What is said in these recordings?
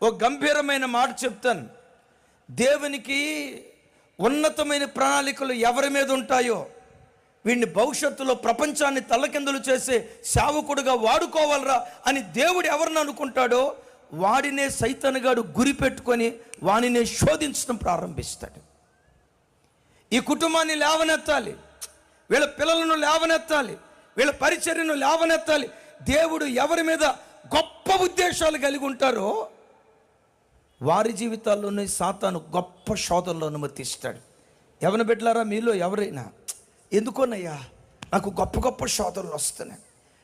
ఒక గంభీరమైన మాట చెప్తాను. దేవునికి ఉన్నతమైన ప్రణాళికలు ఎవరి మీద ఉంటాయో వీడిని భవిష్యత్తులో ప్రపంచాన్ని తల్లకిందులు చేసే సేవకుడుగా వాడుకోవాలరా అని దేవుడు ఎవరిని అనుకుంటాడో వాడినే సైతానుగాడు గురి పెట్టుకొని వాడినే శోధించడం ప్రారంభిస్తాడు. ఈ కుటుంబాన్ని లేవనెత్తాలి, వీళ్ళ పిల్లలను లేవనెత్తాలి, వీళ్ళ పరిచర్యను లేవనెత్తాలి. దేవుడు ఎవరి మీద గొప్ప ఉద్దేశాలు కలిగి ఉంటారో వారి జీవితాల్లోనే సాతాను గొప్ప శోధనలో అనుమతిస్తాడు. ఎవరిని బిడ్డలారా, మీలో ఎవరైనా ఎందుకోనయ్యా నాకు గొప్ప గొప్ప శోధనలు వస్తున్నాయి,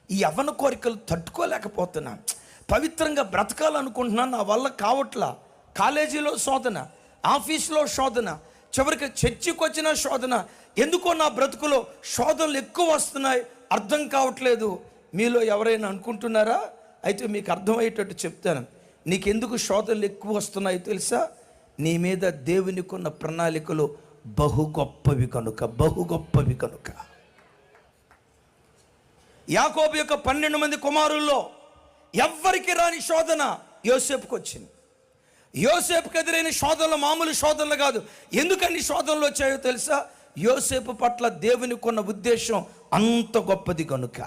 ఈ యవ్వన కోరికలు తట్టుకోలేకపోతున్నా, పవిత్రంగా బ్రతకాలనుకుంటున్నాను, నా వల్ల కావట్లా, కాలేజీలో శోధన, ఆఫీస్లో శోధన, చివరికి చర్చికి వచ్చిన శోధన, ఎందుకో నా బ్రతుకులో శోధనలు ఎక్కువ వస్తున్నాయి, అర్థం కావట్లేదు. మీలో ఎవరైనా అనుకుంటున్నారా? అయితే మీకు అర్థమయ్యేటట్టు చెప్తాను. నీకెందుకు శోధనలు ఎక్కువ వస్తున్నాయో తెలుసా? నీ మీద దేవునికి ఉన్న ప్రణాళికలు బహు గొప్పవి కనుక, బహు గొప్పవి కనుక. యాకోబు యొక్క 12 మంది కుమారుల్లో ఎవ్వరికి రాని శోధన యోసేపుకి వచ్చింది. యోసేపుకి ఎదురైన శోధనలు మామూలు శోధనలు కాదు. ఎందుకని శోధనలు వచ్చాయో తెలుసా? యోసేపు పట్ల దేవునికి ఉన్న ఉద్దేశం అంత గొప్పది కనుక.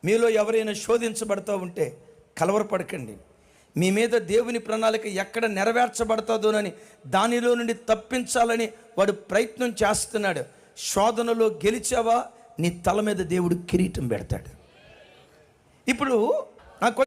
మీలో ఎవరైనా శోధించబడతా ఉంటే కలవరపడకండి. మీ మీద దేవుని ప్రణాళిక ఎక్కడ నెరవేర్చబడుతుందోనని దానిలో నుండి తప్పించాలని వాడు ప్రయత్నం చేస్తున్నాడు. శోధనలో గెలిచావా నీ తల మీద దేవుడు కిరీటం పెడతాడు. ఇప్పుడు నాకు